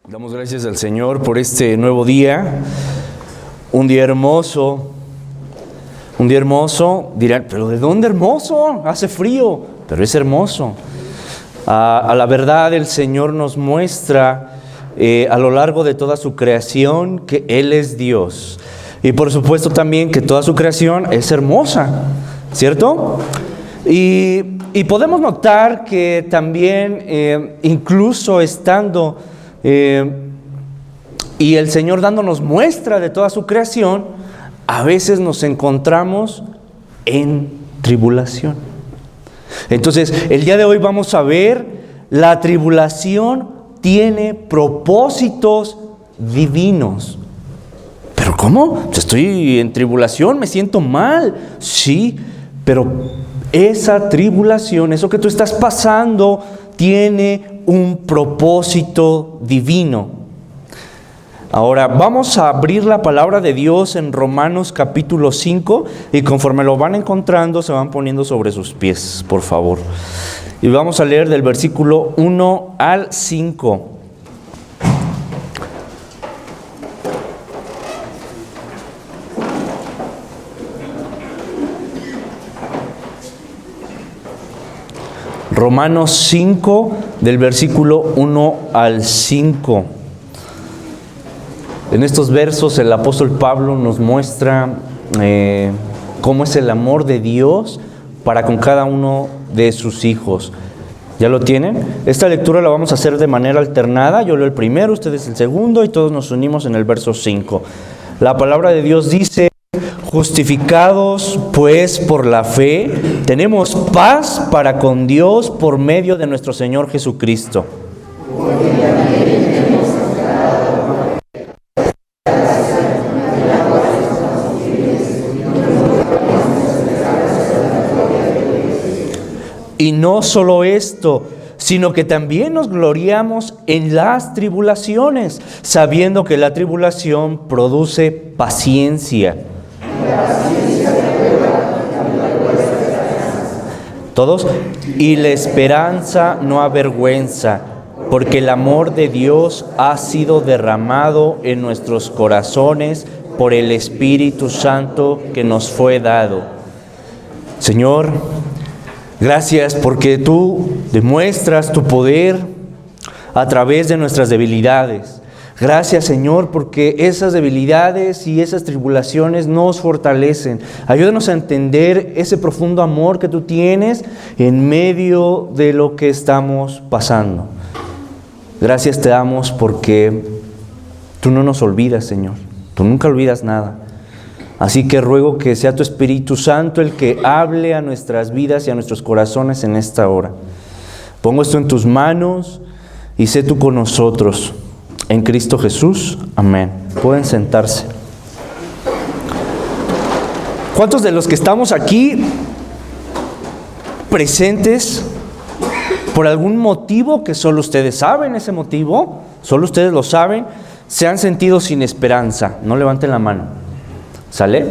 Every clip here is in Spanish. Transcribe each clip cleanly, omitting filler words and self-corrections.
Damos gracias al Señor por este nuevo día, un día hermoso. Dirán, pero ¿de dónde hermoso? Hace frío, pero es hermoso. A la verdad el Señor nos muestra a lo largo de toda su creación que Él es Dios. Y por supuesto también que toda su creación es hermosa, ¿cierto? Y podemos notar que también, incluso estando y el Señor dándonos muestra de toda su creación, a veces nos encontramos en tribulación. Entonces, el día de hoy vamos a ver, la tribulación tiene propósitos divinos. ¿Pero cómo? Estoy en tribulación, me siento mal. Sí, pero esa tribulación, eso que tú estás pasando, tiene un propósito divino. Ahora vamos a abrir la palabra de Dios en Romanos capítulo 5 y conforme lo van encontrando se van poniendo sobre sus pies, por favor. Y vamos a leer del versículo 1 al 5. Romanos 5, del versículo 1 al 5. En estos versos el apóstol Pablo nos muestra cómo es el amor de Dios para con cada uno de sus hijos. ¿Ya lo tienen? Esta lectura la vamos a hacer de manera alternada. Yo leo el primero, ustedes el segundo y todos nos unimos en el verso 5. La palabra de Dios dice: justificados pues por la fe, tenemos paz para con Dios por medio de nuestro Señor Jesucristo. Y no solo esto, sino que también nos gloriamos en las tribulaciones, sabiendo que la tribulación produce paciencia. ¿Todos? Y la esperanza no avergüenza, porque el amor de Dios ha sido derramado en nuestros corazones por el Espíritu Santo que nos fue dado. Señor, gracias porque tú demuestras tu poder a través de nuestras debilidades. Gracias, Señor, porque esas debilidades y esas tribulaciones nos fortalecen. Ayúdanos a entender ese profundo amor que tú tienes en medio de lo que estamos pasando. Gracias te damos porque tú no nos olvidas, Señor. Tú nunca olvidas nada. Así que ruego que sea tu Espíritu Santo el que hable a nuestras vidas y a nuestros corazones en esta hora. Pongo esto en tus manos y sé tú con nosotros. En Cristo Jesús. Amén. Pueden sentarse. ¿Cuántos de los que estamos aquí presentes, por algún motivo que solo ustedes saben ese motivo, solo ustedes lo saben, se han sentido sin esperanza? No levanten la mano. ¿Sale?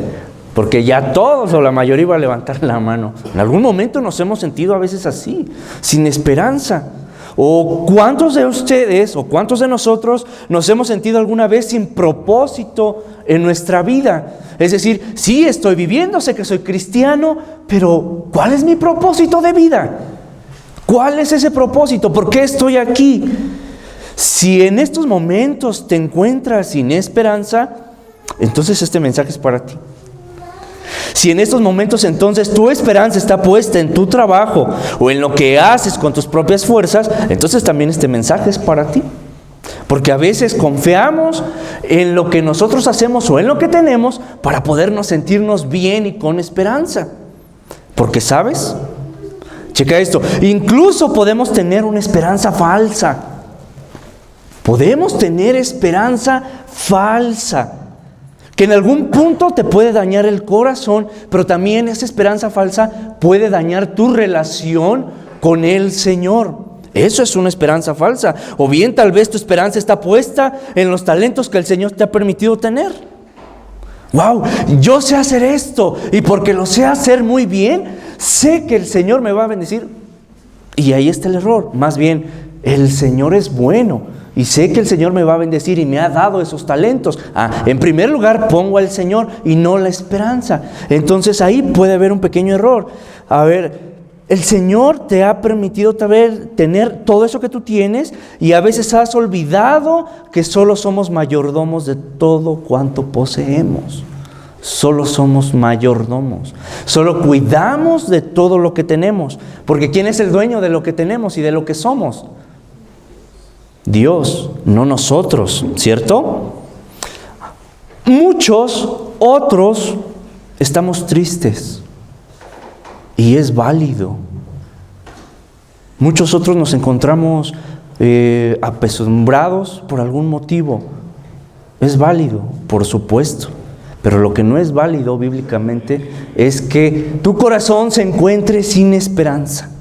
Porque ya todos o la mayoría iba a levantar la mano. En algún momento nos hemos sentido a veces así, sin esperanza. ¿O cuántos de ustedes o cuántos de nosotros nos hemos sentido alguna vez sin propósito en nuestra vida? Es decir, sí estoy viviendo, sé que soy cristiano, pero ¿cuál es mi propósito de vida? ¿Cuál es ese propósito? ¿Por qué estoy aquí? Si en estos momentos te encuentras sin esperanza, entonces este mensaje es para ti. Si en estos momentos entonces tu esperanza está puesta en tu trabajo o en lo que haces con tus propias fuerzas, entonces también este mensaje es para ti. Porque a veces confiamos en lo que nosotros hacemos o en lo que tenemos para podernos sentirnos bien y con esperanza. Porque, ¿sabes? Checa esto, incluso podemos tener una esperanza falsa. Podemos tener esperanza falsa, que en algún punto te puede dañar el corazón, pero también esa esperanza falsa puede dañar tu relación con el Señor. Eso es una esperanza falsa. O bien tal vez tu esperanza está puesta en los talentos que el Señor te ha permitido tener. ¡Wow! Yo sé hacer esto y porque lo sé hacer muy bien, sé que el Señor me va a bendecir. Y ahí está el error. Más bien, el Señor es bueno y sé que el Señor me va a bendecir y me ha dado esos talentos. En primer lugar pongo al Señor y no la esperanza. Entonces ahí puede haber un pequeño error. A ver, el Señor te ha permitido tener todo eso que tú tienes, y a veces has olvidado que solo somos mayordomos de todo cuanto poseemos. Solo somos mayordomos. Solo cuidamos de todo lo que tenemos. Porque ¿quién es el dueño de lo que tenemos y de lo que somos? Dios, no nosotros, ¿cierto? Muchos otros estamos tristes. Y es válido. Muchos otros nos encontramos apesumbrados por algún motivo. Es válido, por supuesto. Pero lo que no es válido bíblicamente es que tu corazón se encuentre sin esperanza.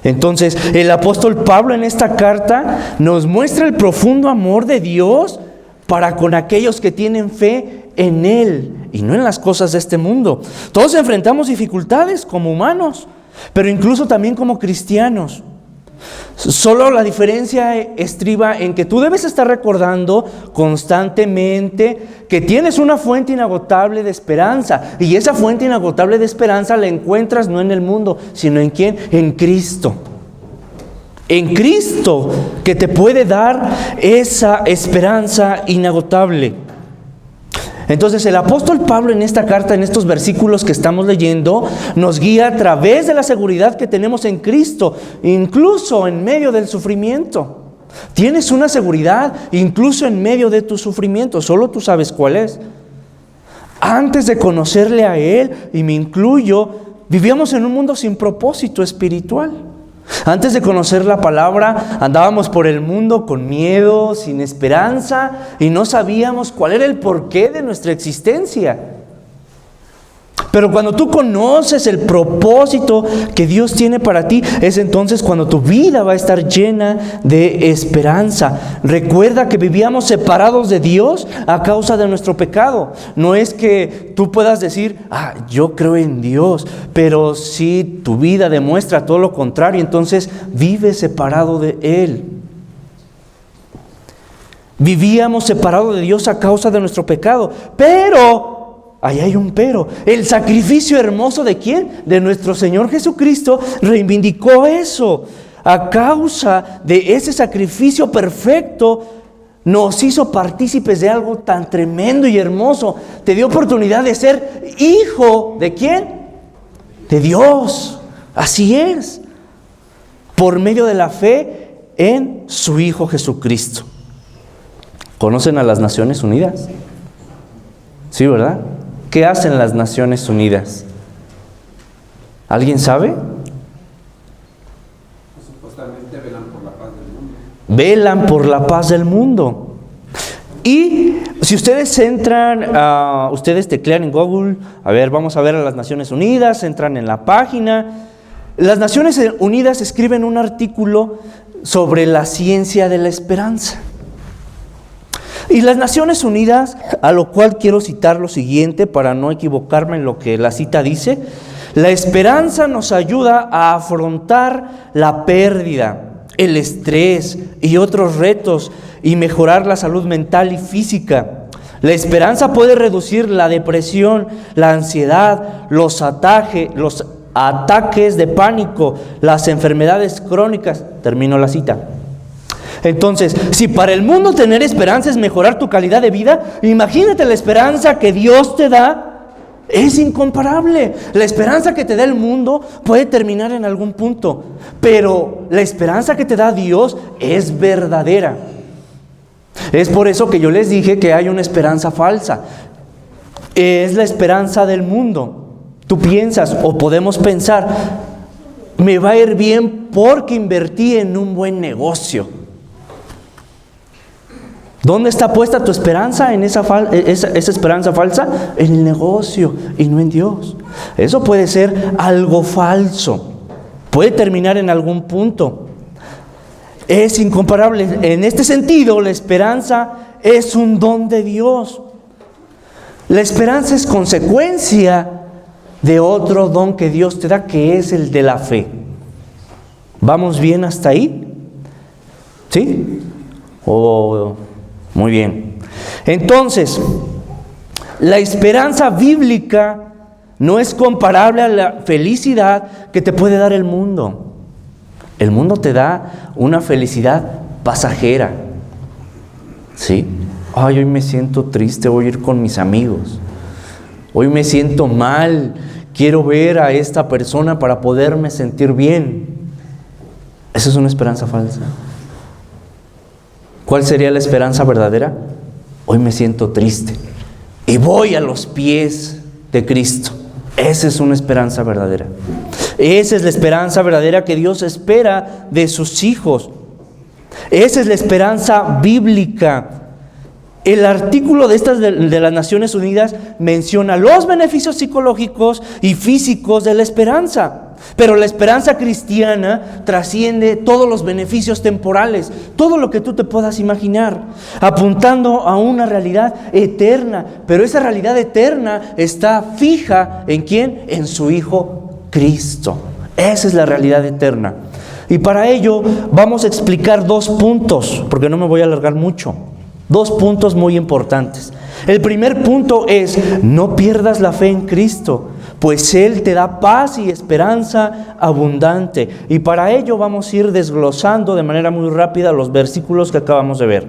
Entonces, el apóstol Pablo en esta carta nos muestra el profundo amor de Dios para con aquellos que tienen fe en Él y no en las cosas de este mundo. Todos enfrentamos dificultades como humanos, pero incluso también como cristianos. Solo la diferencia estriba en que tú debes estar recordando constantemente que tienes una fuente inagotable de esperanza, y esa fuente inagotable de esperanza la encuentras no en el mundo, sino en ¿quién? En Cristo. En Cristo, que te puede dar esa esperanza inagotable. Entonces el apóstol Pablo en esta carta, en estos versículos que estamos leyendo, nos guía a través de la seguridad que tenemos en Cristo, incluso en medio del sufrimiento. Tienes una seguridad incluso en medio de tu sufrimiento, solo tú sabes cuál es. Antes de conocerle a Él, y me incluyo, vivíamos en un mundo sin propósito espiritual. Antes de conocer la palabra, andábamos por el mundo con miedo, sin esperanza, y no sabíamos cuál era el porqué de nuestra existencia. Pero cuando tú conoces el propósito que Dios tiene para ti, es entonces cuando tu vida va a estar llena de esperanza. Recuerda que vivíamos separados de Dios a causa de nuestro pecado. No es que tú puedas decir, yo creo en Dios, pero si tu vida demuestra todo lo contrario, entonces vives separado de Él. Vivíamos separados de Dios a causa de nuestro pecado, pero ahí hay un pero. El sacrificio hermoso ¿de quién? De nuestro Señor Jesucristo reivindicó eso. A causa de ese sacrificio perfecto, nos hizo partícipes de algo tan tremendo y hermoso. Te dio oportunidad de ser hijo ¿de quién? De Dios. Así es. Por medio de la fe en su Hijo Jesucristo. ¿Conocen a las Naciones Unidas? Sí, ¿verdad? ¿Qué hacen las Naciones Unidas? ¿Alguien sabe? Supuestamente velan por la paz del mundo. Velan por la paz del mundo. Y si ustedes entran, ustedes teclean en Google, vamos a ver a las Naciones Unidas, entran en la página. Las Naciones Unidas escriben un artículo sobre la ciencia de la esperanza. Y las Naciones Unidas, a lo cual quiero citar lo siguiente para no equivocarme en lo que la cita dice: la esperanza nos ayuda a afrontar la pérdida, el estrés y otros retos y mejorar la salud mental y física. La esperanza puede reducir la depresión, la ansiedad, los ataques de pánico, las enfermedades crónicas. Termino la cita. Entonces, si para el mundo tener esperanza es mejorar tu calidad de vida, imagínate la esperanza que Dios te da, es incomparable. La esperanza que te da el mundo puede terminar en algún punto, pero la esperanza que te da Dios es verdadera. Es por eso que yo les dije que hay una esperanza falsa. Es la esperanza del mundo. Tú piensas, o podemos pensar, me va a ir bien porque invertí en un buen negocio. ¿Dónde está puesta tu esperanza en esa esperanza falsa? En el negocio y no en Dios. Eso puede ser algo falso. Puede terminar en algún punto. Es incomparable. En este sentido, la esperanza es un don de Dios. La esperanza es consecuencia de otro don que Dios te da, que es el de la fe. ¿Vamos bien hasta ahí? ¿Sí? Muy bien. Entonces, la esperanza bíblica no es comparable a la felicidad que te puede dar el mundo. El mundo te da una felicidad pasajera. ¿Sí? Ay, hoy me siento triste, voy a ir con mis amigos. Hoy me siento mal, quiero ver a esta persona para poderme sentir bien. Esa es una esperanza falsa. ¿Cuál sería la esperanza verdadera? Hoy me siento triste y voy a los pies de Cristo. Esa es una esperanza verdadera. Esa es la esperanza verdadera que Dios espera de sus hijos. Esa es la esperanza bíblica. El artículo de las Naciones Unidas menciona los beneficios psicológicos y físicos de la esperanza. Pero la esperanza cristiana trasciende todos los beneficios temporales, todo lo que tú te puedas imaginar, apuntando a una realidad eterna. Pero esa realidad eterna está fija ¿en quién? En su Hijo Cristo. Esa es la realidad eterna. Y para ello vamos a explicar 2 puntos, porque no me voy a alargar mucho. 2 puntos muy importantes. El primer punto es: no pierdas la fe en Cristo, pues Él te da paz y esperanza abundante. Y para ello vamos a ir desglosando de manera muy rápida los versículos que acabamos de ver.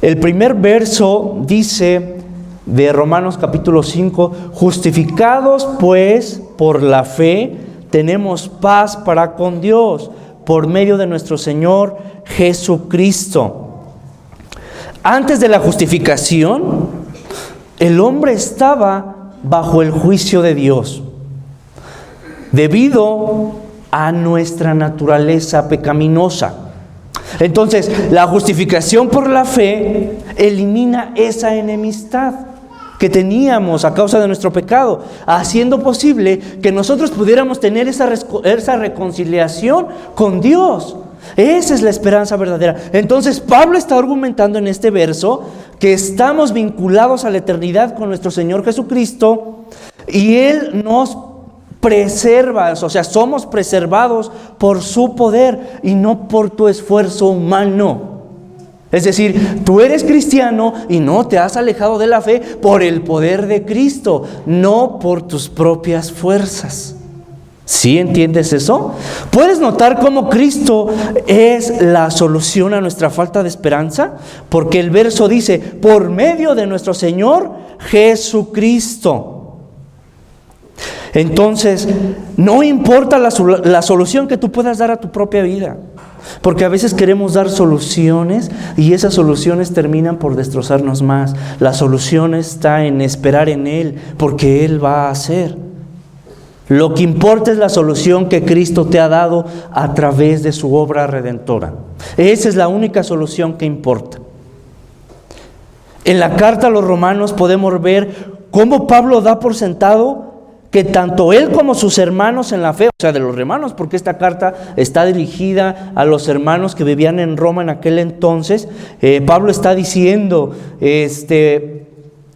El primer verso dice de Romanos capítulo 5: justificados pues por la fe, tenemos paz para con Dios, por medio de nuestro Señor Jesucristo. Antes de la justificación, el hombre estaba bajo el juicio de Dios, debido a nuestra naturaleza pecaminosa. Entonces, la justificación por la fe elimina esa enemistad que teníamos a causa de nuestro pecado, haciendo posible que nosotros pudiéramos tener esa reconciliación con Dios. Esa es la esperanza verdadera. Entonces Pablo está argumentando en este verso que estamos vinculados a la eternidad con nuestro Señor Jesucristo, y Él nos preserva, o sea, somos preservados por su poder y no por tu esfuerzo humano. Es decir, tú eres cristiano y no te has alejado de la fe por el poder de Cristo, no por tus propias fuerzas. ¿Sí entiendes eso? ¿Puedes notar cómo Cristo es la solución a nuestra falta de esperanza? Porque el verso dice: por medio de nuestro Señor Jesucristo. Entonces, no importa la solución que tú puedas dar a tu propia vida, porque a veces queremos dar soluciones y esas soluciones terminan por destrozarnos más. La solución está en esperar en Él, porque Él va a hacer. Lo que importa es la solución que Cristo te ha dado a través de su obra redentora. Esa es la única solución que importa. En la carta a los Romanos podemos ver cómo Pablo da por sentado que tanto él como sus hermanos en la fe, o sea, de los hermanos, porque esta carta está dirigida a los hermanos que vivían en Roma en aquel entonces, Pablo está diciendo,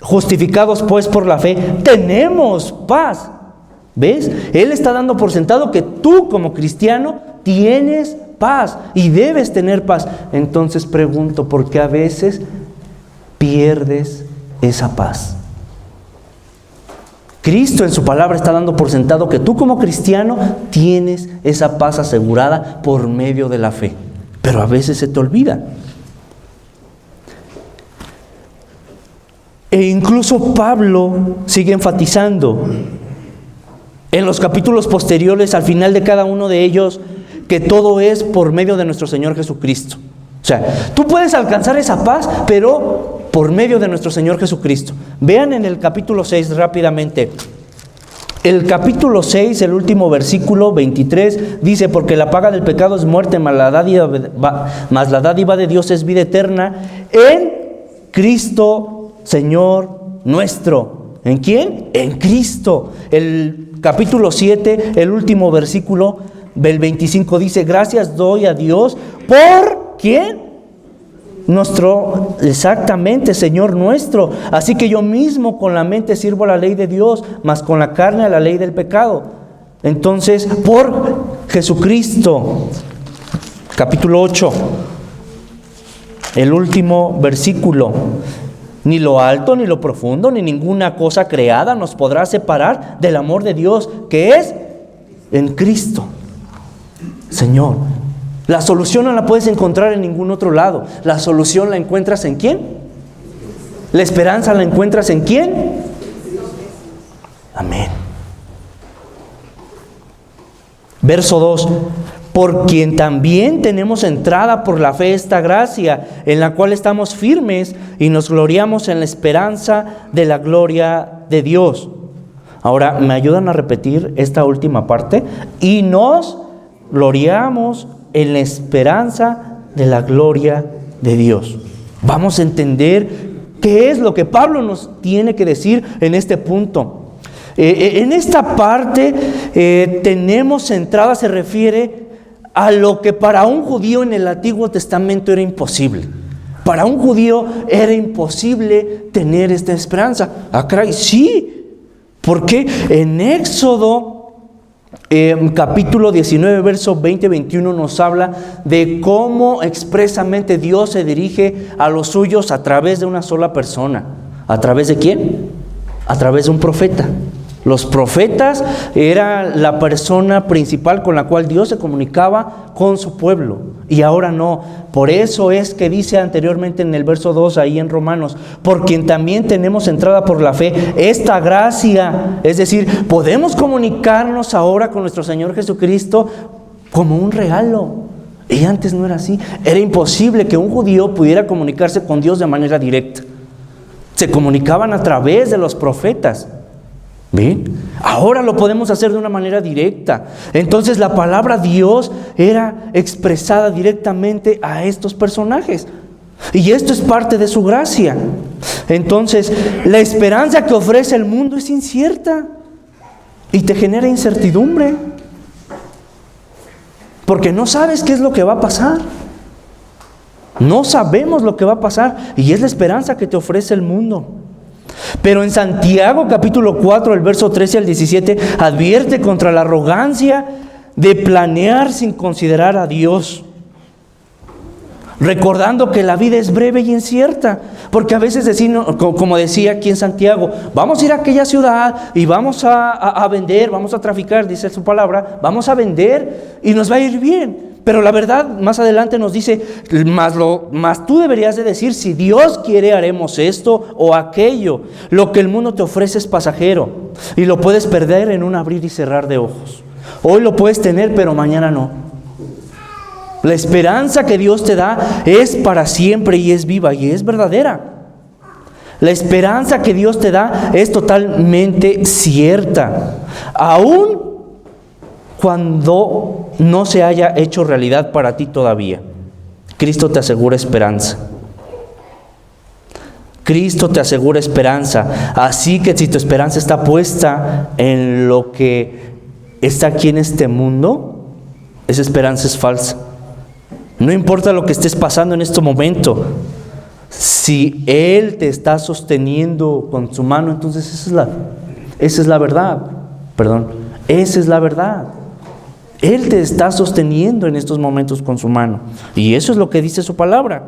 justificados pues por la fe, tenemos paz. ¿Ves? Él está dando por sentado que tú como cristiano tienes paz y debes tener paz. Entonces pregunto, ¿por qué a veces pierdes esa paz? Cristo en su palabra está dando por sentado que tú como cristiano tienes esa paz asegurada por medio de la fe, pero a veces se te olvida. E incluso Pablo sigue enfatizando en los capítulos posteriores, al final de cada uno de ellos, que todo es por medio de nuestro Señor Jesucristo. O sea, tú puedes alcanzar esa paz, pero por medio de nuestro Señor Jesucristo. Vean en el capítulo 6 rápidamente. El capítulo 6, el último versículo 23, dice: porque la paga del pecado es muerte, mas la dádiva de Dios es vida eterna en Cristo Señor nuestro. ¿En quién? En Cristo. El capítulo 7, el último versículo del 25 dice: gracias doy a Dios por ¿quién? Exactamente, Señor nuestro. Así que yo mismo con la mente sirvo a la ley de Dios, mas con la carne a la ley del pecado. Entonces, por Jesucristo. Capítulo 8. el último versículo. Ni lo alto, ni lo profundo, ni ninguna cosa creada nos podrá separar del amor de Dios, que es en Cristo, Señor. La solución no la puedes encontrar en ningún otro lado. La solución la encuentras ¿en quién? La esperanza la encuentras ¿en quién? Amén. Verso 2. Por quien también tenemos entrada por la fe esta gracia, en la cual estamos firmes y nos gloriamos en la esperanza de la gloria de Dios. Ahora, ¿me ayudan a repetir esta última parte? Y nos gloriamos en la esperanza de la gloria de Dios. Vamos a entender qué es lo que Pablo nos tiene que decir en este punto. En esta parte tenemos entrada, se refiere a lo que para un judío en el Antiguo Testamento era imposible. Para un judío era imposible tener esta esperanza. Ah, caray, sí. ¿Por qué? En Éxodo capítulo 19, verso 20-21 nos habla de cómo expresamente Dios se dirige a los suyos a través de una sola persona. ¿A través de quién? A través de un profeta. Los profetas era la persona principal con la cual Dios se comunicaba con su pueblo. Y ahora no. Por eso es que dice anteriormente en el verso 2 ahí en Romanos, por quien también tenemos entrada por la fe, esta gracia. Es decir, podemos comunicarnos ahora con nuestro Señor Jesucristo como un regalo. Y antes no era así. Era imposible que un judío pudiera comunicarse con Dios de manera directa. Se comunicaban a través de los profetas. ¿Bien? Ahora lo podemos hacer de una manera directa. Entonces la palabra Dios era expresada directamente a estos personajes. Y esto es parte de su gracia. Entonces, la esperanza que ofrece el mundo es incierta y te genera incertidumbre. Porque no sabes qué es lo que va a pasar. No sabemos lo que va a pasar. Y es la esperanza que te ofrece el mundo. Pero en Santiago capítulo 4, el verso 13 al 17, advierte contra la arrogancia de planear sin considerar a Dios. Recordando que la vida es breve y incierta. Porque a veces decimos, como decía aquí en Santiago, vamos a ir a aquella ciudad y vamos a vender, vamos a traficar, dice su palabra, vamos a vender y nos va a ir bien. Pero la verdad, más adelante nos dice, más tú deberías de decir, si Dios quiere haremos esto o aquello. Lo que el mundo te ofrece es pasajero y lo puedes perder en un abrir y cerrar de ojos. Hoy lo puedes tener, pero mañana no. La esperanza que Dios te da es para siempre y es viva y es verdadera. La esperanza que Dios te da es totalmente cierta. Aún cuando no se haya hecho realidad para ti todavía, Cristo te asegura esperanza. Cristo te asegura esperanza. Así que si tu esperanza está puesta en lo que está aquí en este mundo, esa esperanza es falsa. No importa lo que estés pasando en este momento, si Él te está sosteniendo con su mano, entonces esa es la verdad. Esa es la verdad. Él te está sosteniendo en estos momentos con su mano. Y eso es lo que dice su palabra.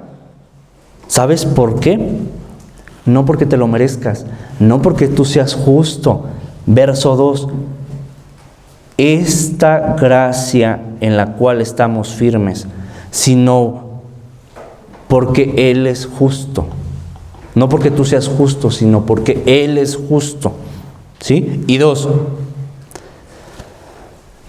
¿Sabes por qué? No porque te lo merezcas, no porque tú seas justo. Verso 2. Esta gracia en la cual estamos firmes, sino porque Él es justo. No porque tú seas justo, sino porque Él es justo. ¿Sí? Y 2.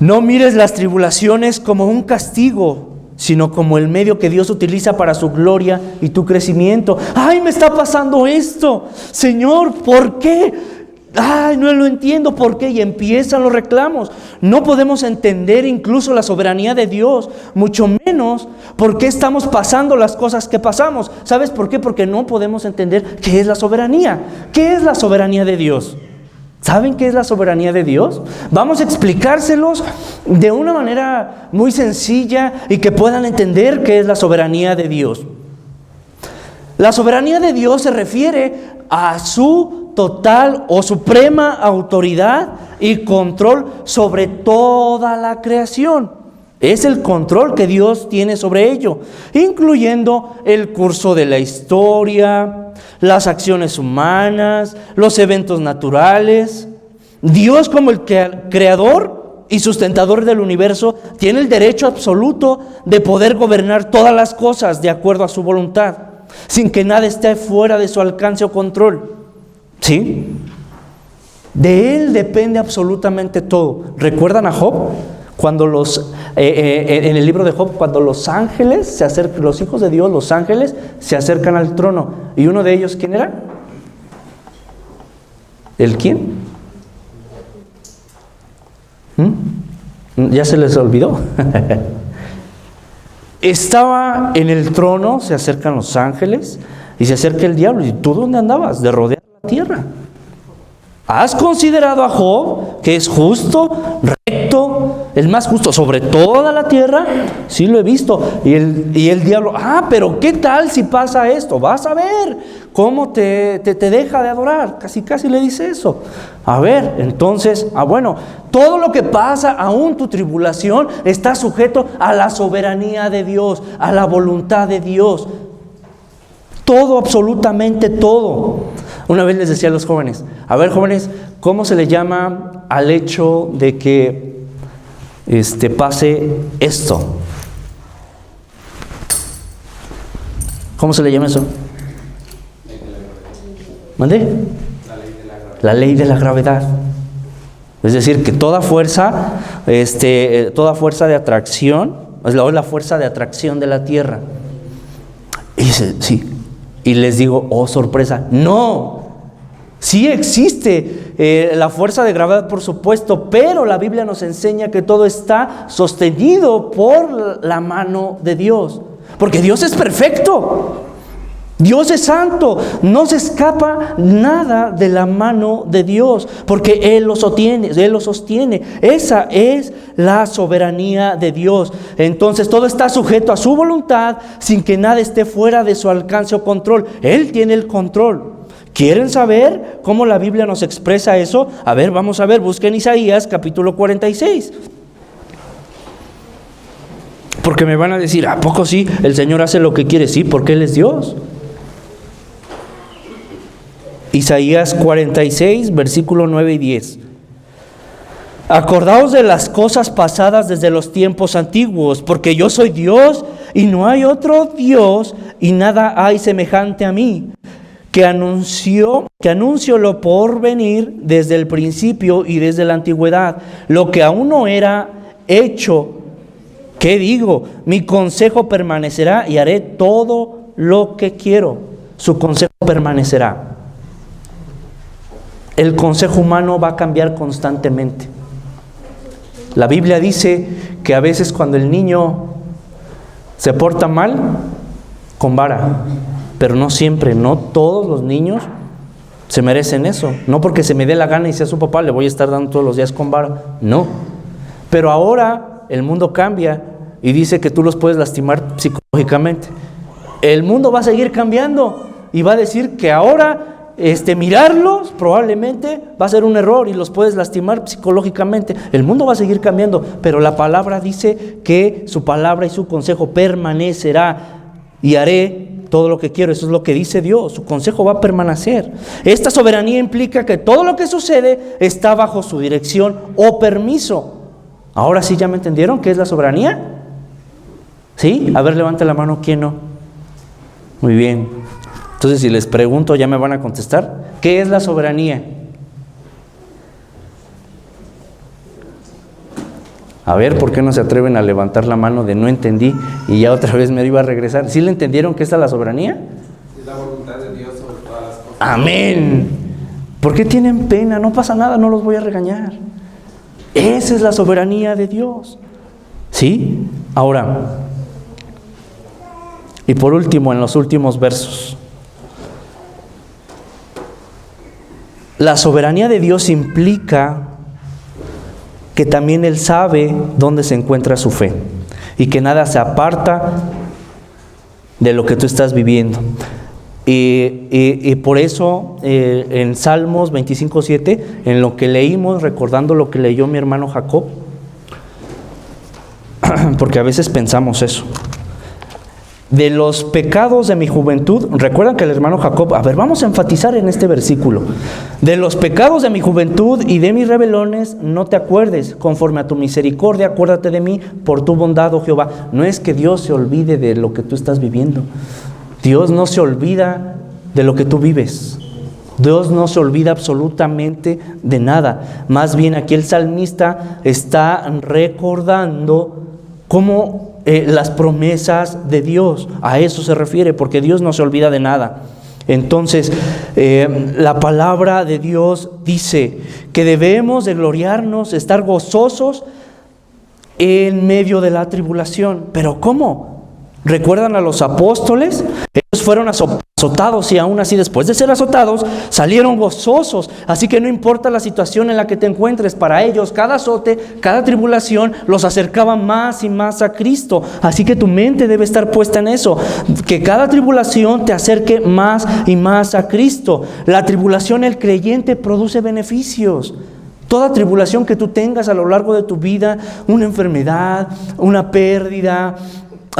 No mires las tribulaciones como un castigo, sino como el medio que Dios utiliza para su gloria y tu crecimiento. ¡Ay, me está pasando esto! Señor, ¿por qué? ¡Ay, no lo entiendo! ¿Por qué? Y empiezan los reclamos. No podemos entender incluso la soberanía de Dios, mucho menos por qué estamos pasando las cosas que pasamos. ¿Sabes por qué? Porque no podemos entender qué es la soberanía. ¿Qué es la soberanía de Dios? ¿Saben qué es la soberanía de Dios? Vamos a explicárselos de una manera muy sencilla y que puedan entender qué es la soberanía de Dios. La soberanía de Dios se refiere a su total o suprema autoridad y control sobre toda la creación. Es el control que Dios tiene sobre ello, incluyendo el curso de la historia, las acciones humanas, los eventos naturales. Dios, como el creador y sustentador del universo, tiene el derecho absoluto de poder gobernar todas las cosas de acuerdo a su voluntad, sin que nada esté fuera de su alcance o control. ¿Sí? De Él depende absolutamente todo. ¿Recuerdan a Job? Cuando en el libro de Job, cuando los ángeles se acercan, los hijos de Dios, los ángeles, se acercan al trono. ¿Y uno de ellos quién era? ¿El quién? ¿Ya se les olvidó? Estaba en el trono, se acercan los ángeles y se acerca el diablo. ¿Y tú dónde andabas? De rodear la tierra. ¿Has considerado a Job, que es justo, recto, el más justo sobre toda la tierra? Sí, lo he visto. Y el diablo, pero ¿qué tal si pasa esto? Vas a ver cómo te deja de adorar. Casi le dice eso. A ver, entonces, bueno, todo lo que pasa, aún tu tribulación, está sujeto a la soberanía de Dios, a la voluntad de Dios. Todo, absolutamente todo. Una vez les decía a los jóvenes, a ver jóvenes, ¿cómo se le llama al hecho de que pase esto? ¿Cómo se le llama eso? ¿Mande? La ley de la gravedad. Es decir, que toda fuerza de atracción, es la fuerza de atracción de la Tierra. Y dice, sí. Y les digo, oh sorpresa, no, sí existe la fuerza de gravedad, por supuesto, pero la Biblia nos enseña que todo está sostenido por la mano de Dios, porque Dios es perfecto, Dios es santo, no se escapa nada de la mano de Dios, porque Él lo sostiene. Esa es la soberanía de Dios. Entonces todo está sujeto a su voluntad, sin que nada esté fuera de su alcance o control. Él tiene el control. ¿Quieren saber cómo la Biblia nos expresa eso? A ver, vamos a ver, busquen Isaías capítulo 46. Porque me van a decir, ¿a poco sí? El Señor hace lo que quiere, sí, porque Él es Dios. Isaías 46, versículo 9 y 10. Acordaos de las cosas pasadas desde los tiempos antiguos, porque yo soy Dios y no hay otro Dios, y nada hay semejante a mí, que anuncio lo por venir desde el principio y desde la antigüedad, lo que aún no era hecho. ¿Qué digo? Mi consejo permanecerá y haré todo lo que quiero. Su consejo permanecerá. El consejo humano va a cambiar constantemente. La Biblia dice que a veces cuando el niño se porta mal, con vara, pero no siempre, no todos los niños se merecen eso. No porque se me dé la gana y sea su papá, le voy a estar dando todos los días con vara, no. Pero ahora el mundo cambia y dice que tú los puedes lastimar psicológicamente. El mundo va a seguir cambiando y va a decir que ahora mirarlos probablemente va a ser un error y los puedes lastimar psicológicamente. El mundo va a seguir cambiando, pero la palabra dice que su palabra y su consejo permanecerá y haré todo lo que quiero. Eso es lo que dice Dios, su consejo va a permanecer. Esta soberanía implica que todo lo que sucede está bajo su dirección o permiso. Ahora sí, ¿ya me entendieron qué es la soberanía? ¿Sí? A ver, levante la mano, ¿quién no? Muy bien. Entonces, si les pregunto, ya me van a contestar. ¿Qué es la soberanía? A ver, ¿por qué no se atreven a levantar la mano de no entendí y ya otra vez me iba a regresar? ¿Sí le entendieron qué es la soberanía? Es la voluntad de Dios sobre todas las cosas. Amén. ¿Por qué tienen pena? No pasa nada, no los voy a regañar. Esa es la soberanía de Dios. ¿Sí? Ahora, y por último, en los últimos versos, la soberanía de Dios implica que también Él sabe dónde se encuentra su fe y que nada se aparta de lo que tú estás viviendo. Y por eso en Salmos 25:7, en lo que leímos, recordando lo que leyó mi hermano Jacob, porque a veces pensamos eso. De los pecados de mi juventud, recuerdan que el hermano Jacob, a ver, vamos a enfatizar en este versículo. De los pecados de mi juventud y de mis rebelones, no te acuerdes, conforme a tu misericordia, acuérdate de mí por tu bondad, oh Jehová. No es que Dios se olvide de lo que tú estás viviendo. Dios no se olvida de lo que tú vives. Dios no se olvida absolutamente de nada. Más bien aquí el salmista está recordando cómo las promesas de Dios, a eso se refiere, porque Dios no se olvida de nada. Entonces, la palabra de Dios dice que debemos de gloriarnos, estar gozosos en medio de la tribulación. ¿Pero cómo? ¿Recuerdan a los apóstoles? Ellos fueron azotados y aún así después de ser azotados salieron gozosos. Así que no importa la situación en la que te encuentres, para ellos cada azote, cada tribulación los acercaba más y más a Cristo. Así que tu mente debe estar puesta en eso, que cada tribulación te acerque más y más a Cristo. La tribulación, el creyente, produce beneficios. Toda tribulación que tú tengas a lo largo de tu vida, una enfermedad, una pérdida,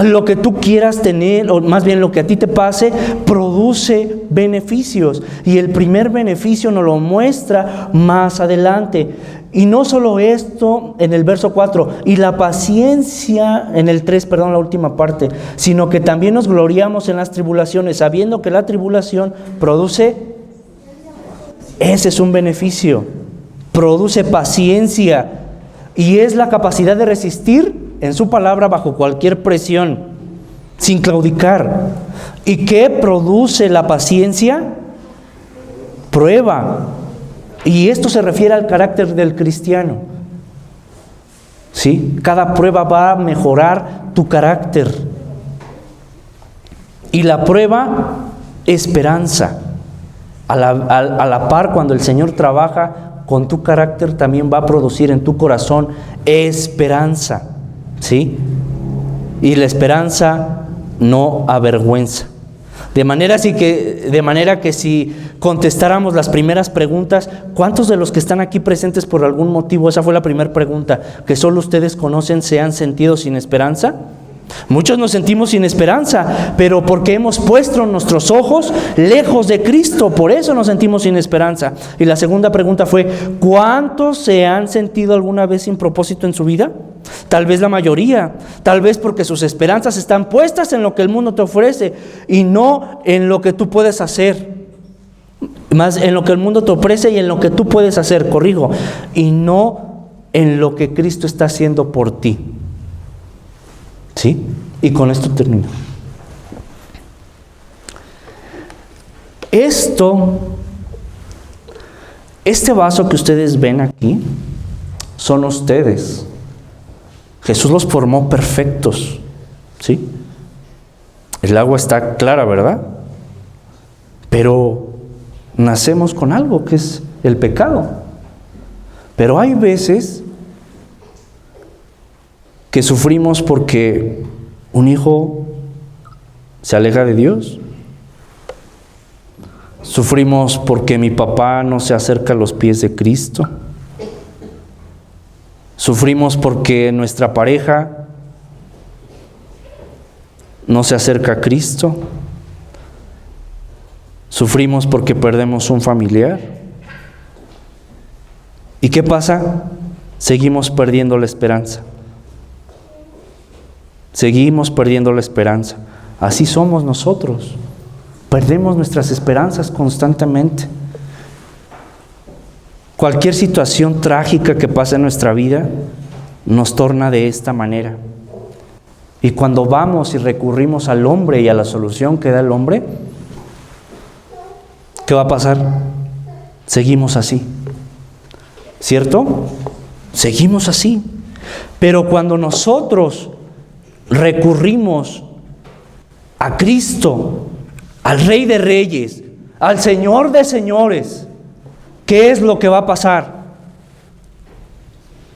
lo que tú quieras tener, o más bien lo que a ti te pase, produce beneficios. Y el primer beneficio nos lo muestra más adelante. Y no solo esto en el verso 4, y la paciencia en el 3, perdón, la última parte, sino que también nos gloriamos en las tribulaciones, sabiendo que la tribulación produce, ese es un beneficio, produce paciencia, y es la capacidad de resistir en su palabra bajo cualquier presión, sin claudicar. ¿Y qué produce la paciencia? Prueba. Y esto se refiere al carácter del cristiano. ¿Sí? Cada prueba va a mejorar tu carácter. Y la prueba, esperanza. A la par, cuando el Señor trabaja con tu carácter, también va a producir en tu corazón esperanza. ¿Sí? Y la esperanza no avergüenza. De manera que si contestáramos las primeras preguntas, ¿cuántos de los que están aquí presentes por algún motivo, esa fue la primera pregunta, que solo ustedes conocen, se han sentido sin esperanza? Muchos nos sentimos sin esperanza, pero porque hemos puesto nuestros ojos lejos de Cristo, por eso nos sentimos sin esperanza. Y la segunda pregunta fue, ¿cuántos se han sentido alguna vez sin propósito en su vida? Tal vez la mayoría, tal vez porque sus esperanzas están puestas en lo que el mundo te ofrece y no en lo que tú puedes hacer. Más en lo que el mundo te ofrece y en lo que tú puedes hacer, corrijo, y no en lo que Cristo está haciendo por ti. ¿Sí? Y con esto termino. Este vaso que ustedes ven aquí, son ustedes. Jesús los formó perfectos. ¿Sí? El agua está clara, ¿verdad? Pero nacemos con algo que es el pecado. Pero hay veces que sufrimos porque un hijo se aleja de Dios. Sufrimos porque mi papá no se acerca a los pies de Cristo. Sufrimos porque nuestra pareja no se acerca a Cristo. Sufrimos porque perdemos un familiar. ¿Y qué pasa? Seguimos perdiendo la esperanza. Seguimos perdiendo la esperanza. Así somos nosotros. Perdemos nuestras esperanzas constantemente. Cualquier situación trágica que pasa en nuestra vida nos torna de esta manera. Y cuando vamos y recurrimos al hombre y a la solución que da el hombre, ¿qué va a pasar? Seguimos así. ¿Cierto? Seguimos así. Pero cuando nosotros recurrimos a Cristo, al Rey de Reyes, al Señor de Señores, ¿qué es lo que va a pasar?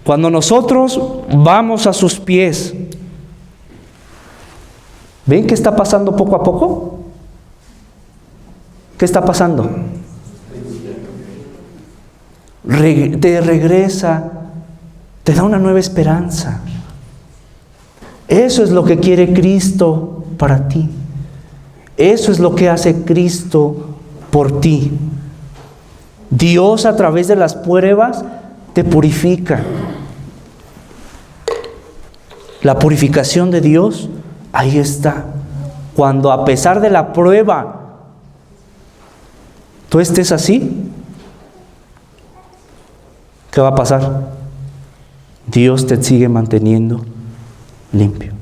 Cuando nosotros vamos a sus pies, ¿ven qué está pasando poco a poco? ¿Qué está pasando? Te regresa, te da una nueva esperanza. Eso es lo que quiere Cristo para ti. Eso es lo que hace Cristo por ti. Dios, a través de las pruebas, te purifica. La purificación de Dios, ahí está. Cuando a pesar de la prueba, tú estés así, ¿qué va a pasar? Dios te sigue manteniendo limpio,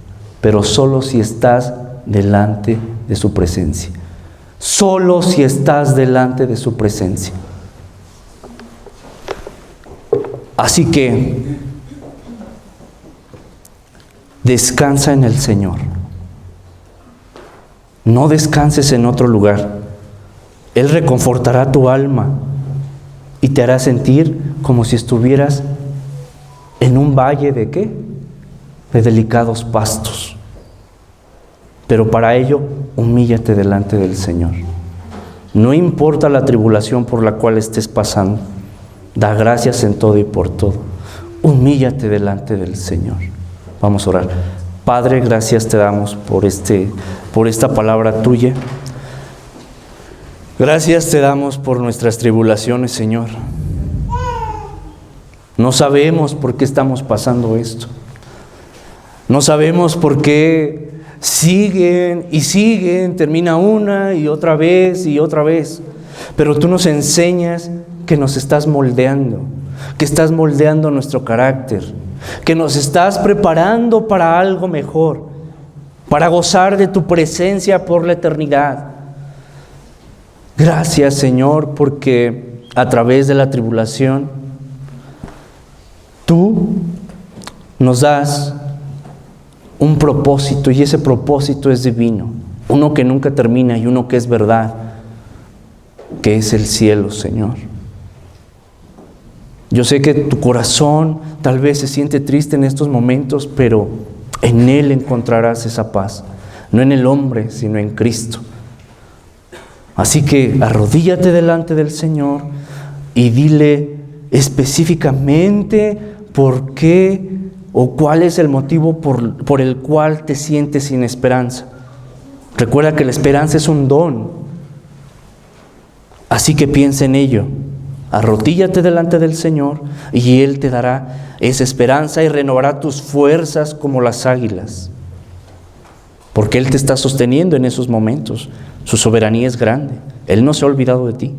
pero solo si estás delante de su presencia. Solo si estás delante de su presencia. Así que descansa en el Señor. No descanses en otro lugar. Él reconfortará tu alma y te hará sentir como si estuvieras en un valle de ¿qué? De delicados pastos. Pero para ello, humíllate delante del Señor. No importa la tribulación por la cual estés pasando, da gracias en todo y por todo. Humíllate delante del Señor. Vamos a orar. Padre, gracias te damos por esta palabra tuya. Gracias te damos por nuestras tribulaciones, Señor. No sabemos por qué estamos pasando esto. No sabemos por qué siguen y siguen, termina una y otra vez y otra vez. Pero tú nos enseñas que nos estás moldeando, que estás moldeando nuestro carácter, que nos estás preparando para algo mejor, para gozar de tu presencia por la eternidad. Gracias, Señor, porque a través de la tribulación, tú nos das un propósito, y ese propósito es divino, uno que nunca termina y uno que es verdad, que es el cielo, Señor. Yo sé que tu corazón tal vez se siente triste en estos momentos, pero en Él encontrarás esa paz, no en el hombre, sino en Cristo. Así que arrodíllate delante del Señor y dile específicamente por qué o cuál es el motivo por el cual te sientes sin esperanza. Recuerda que la esperanza es un don. Así que piensa en ello. Arrodíllate delante del Señor y Él te dará esa esperanza y renovará tus fuerzas como las águilas. Porque Él te está sosteniendo en esos momentos. Su soberanía es grande. Él no se ha olvidado de ti.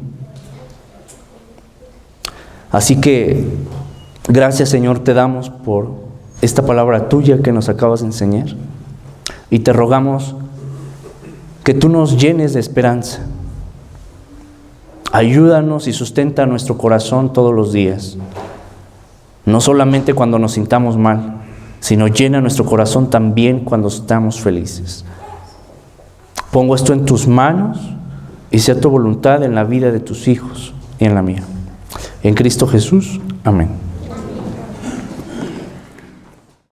Así que, gracias, Señor, te damos por esta palabra tuya que nos acabas de enseñar. Y te rogamos que tú nos llenes de esperanza. Ayúdanos y sustenta nuestro corazón todos los días. No solamente cuando nos sintamos mal, sino llena nuestro corazón también cuando estamos felices. Pongo esto en tus manos y sea tu voluntad en la vida de tus hijos y en la mía. En Cristo Jesús. Amén.